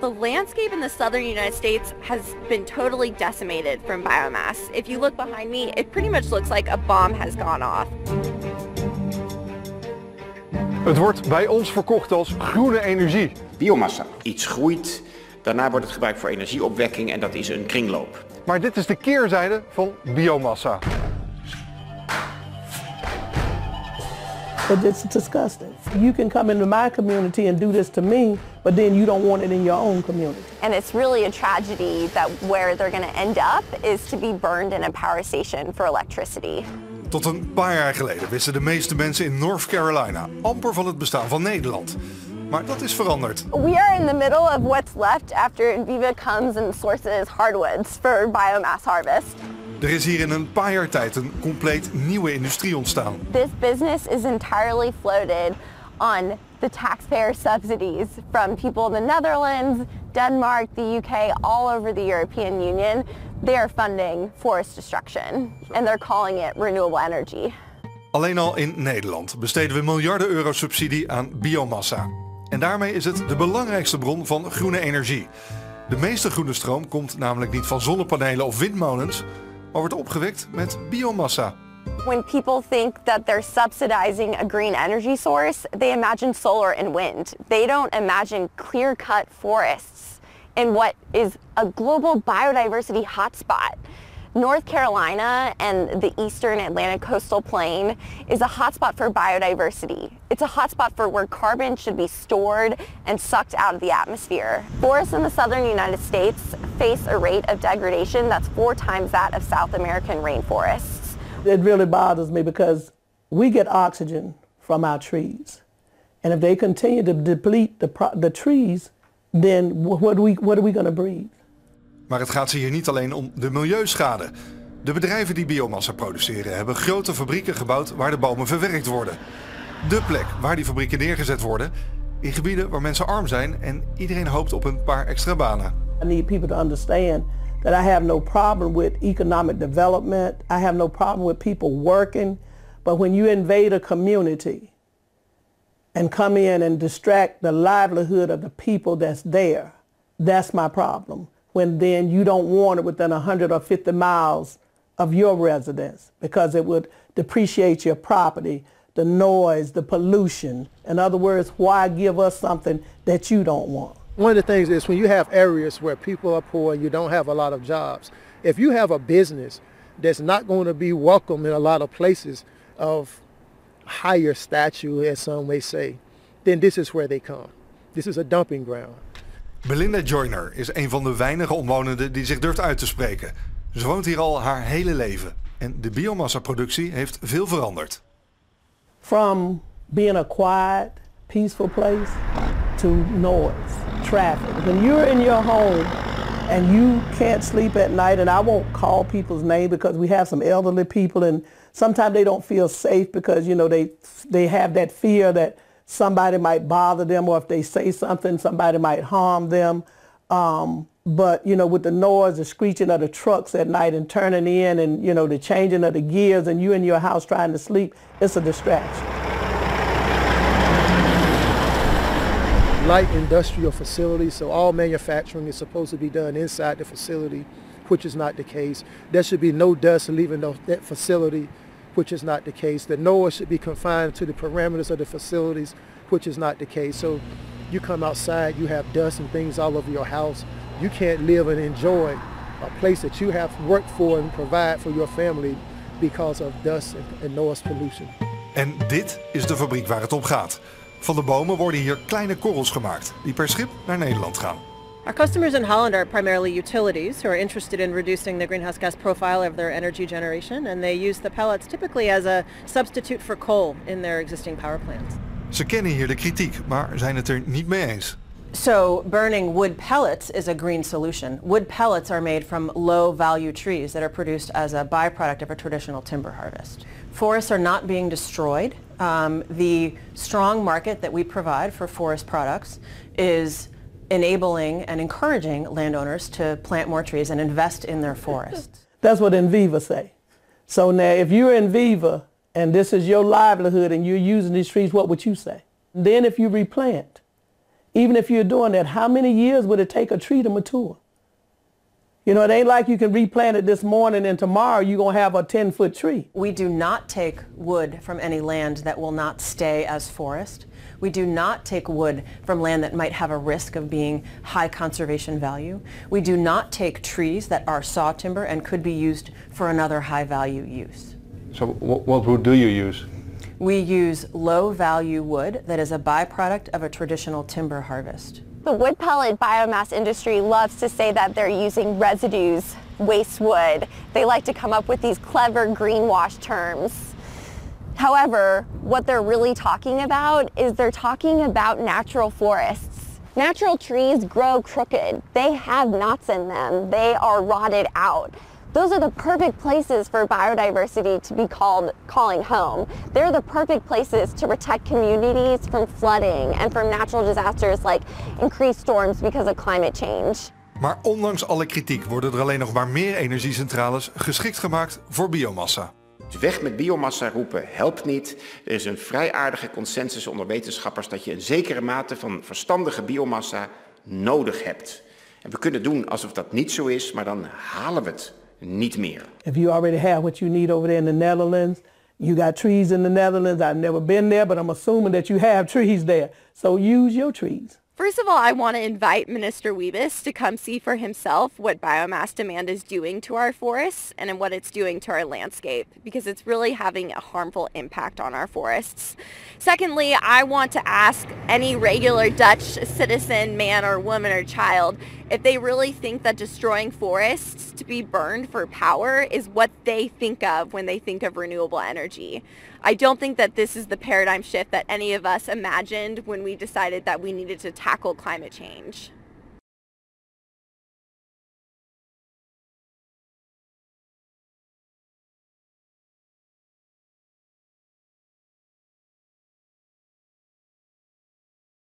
The landscape in the southern United States has been totally decimated from biomass. If you look behind me, it pretty much looks like a bomb has gone off. Het wordt bij ons verkocht als groene energie. Biomassa. Iets groeit, daarna wordt het gebruikt voor energieopwekking en dat is een kringloop. Maar dit is de keerzijde van biomassa. It's disgusting. You can come into my community and do this to me, but then you don't want it in your own community. And it's really a tragedy that where they're going to end up is to be burned in a power station for electricity. Tot een paar jaar geleden wisten de meeste mensen in North Carolina amper van het bestaan van Nederland. Maar dat is veranderd. We are in the middle of what's left after Enviva comes and sources hardwoods for biomass harvest. Er is hier in een paar jaar tijd een compleet nieuwe industrie ontstaan. This business is entirely floated on the taxpayer subsidies from people in the Netherlands, Denmark, the UK, all over the European Union. They are funding forest destruction and they're calling it renewable energy. Alleen al in Nederland besteden we miljarden euro subsidie aan biomassa. En daarmee is het de belangrijkste bron van groene energie. De meeste groene stroom komt namelijk niet van zonnepanelen of windmolens, maar wordt opgewekt met biomassa. When people think that they're subsidizing a green energy source, they imagine solar and wind. They don't imagine clear-cut forests in what is a global biodiversity hotspot. North Carolina and the eastern Atlantic coastal plain is a hotspot for biodiversity. It's a hotspot for where carbon should be stored and sucked out of the atmosphere. Forests in the southern United States face a rate of degradation that's 4 times that of South American rainforests. It really bothers me because we get oxygen from our trees. And if they continue to deplete the trees, then what are we going to breathe? Maar het gaat ze hier niet alleen om de milieuschade. De bedrijven die biomassa produceren hebben grote fabrieken gebouwd waar de bomen verwerkt worden. De plek waar die fabrieken neergezet worden, in gebieden waar mensen arm zijn en iedereen hoopt op een paar extra banen. I need people to understand that I have no problem with economic development. I have no problem with people working. But when you invade a community and come in and distract the livelihood of the people that's there, that's my problem. When then you don't want it within 150 miles of your residence because it would depreciate your property, the noise, the pollution. In other words, why give us something that you don't want? One of the things is when you have areas where people are poor and you don't have a lot of jobs, if you have a business that's not going to be welcome in a lot of places of higher stature, as some may say, then this is where they come. This is a dumping ground. Belinda Joyner is een van de weinige omwonenden die zich durft uit te spreken. Ze woont hier al haar hele leven en de biomassa-productie heeft veel veranderd. From being a quiet, peaceful place to noise, traffic. When you're in your home and you can't sleep at night, and I won't call people's name because we have some elderly people and sometimes they don't feel safe because, you know, they have that fear that somebody might bother them, or if they say something, somebody might harm them. But, you know, with the noise, the screeching of the trucks at night and turning in and, you know, the changing of the gears and you in your house trying to sleep, it's a distraction. Light industrial facilities, so all manufacturing is supposed to be done inside the facility, which is not the case. There should be no dust leaving that facility, which is not the case. The noise should be confined to the parameters of the facilities, which is not the case. So you come outside, you have dust and things all over your house. You can't live and enjoy a place that you have worked for and provide for your family because of dust and noise pollution. En dit is de fabriek waar het om gaat. Van de bomen worden hier kleine korrels gemaakt die per schip naar Nederland gaan. Our customers in Holland are primarily utilities who are interested in reducing the greenhouse gas profile of their energy generation, and they use the pellets typically as a substitute for coal in their existing power plants. Ze kennen hier de kritiek, maar zijn het er niet mee eens. So burning wood pellets is a green solution. Wood pellets are made from low-value trees that are produced as a byproduct of a traditional timber harvest. Forests are not being destroyed. The strong market that we provide for forest products is enabling and encouraging landowners to plant more trees and invest in their forests. That's what Enviva say. So now if you're Enviva and this is your livelihood and you're using these trees, what would you say? Then if you replant, Even if you're doing that, how many years would it take a tree to mature? You know, it ain't like you can replant it this morning and tomorrow you're going to have a 10-foot tree. We do not take wood from any land that will not stay as forest. We do not take wood from land that might have a risk of being high conservation value. We do not take trees that are saw timber and could be used for another high value use. So what wood do you use? We use low value wood that is a byproduct of a traditional timber harvest. The wood pellet biomass industry loves to say that they're using residues, waste wood. They like to come up with these clever greenwash terms. However, what they're really talking about is they're talking about natural forests. Natural trees grow crooked. They have knots in them. They are rotted out. Those are the perfect places for biodiversity to be calling home. They're the perfect places to protect communities from flooding and from natural disasters like increased storms because of climate change. Maar ondanks alle kritiek worden er alleen nog maar meer energiecentrales geschikt gemaakt voor biomassa. Weg met biomassa roepen helpt niet. Er is een vrij aardige consensus onder wetenschappers dat je een zekere mate van verstandige biomassa nodig hebt. En we kunnen doen alsof dat niet zo is, maar dan halen we het niet meer. If you already have what you need over there in the Netherlands, you got trees in the Netherlands. I've never been there, but I'm assuming that you have trees there. So use your trees. First of all, I want to invite Minister Wiebes to come see for himself what biomass demand is doing to our forests and what it's doing to our landscape, because it's really having a harmful impact on our forests. Secondly, I want to ask any regular Dutch citizen, man or woman or child, if they really think that destroying forests to be burned for power is what they think of when they think of renewable energy. I don't think that this is the paradigm shift that any of us imagined when we decided that we needed to tackle climate change.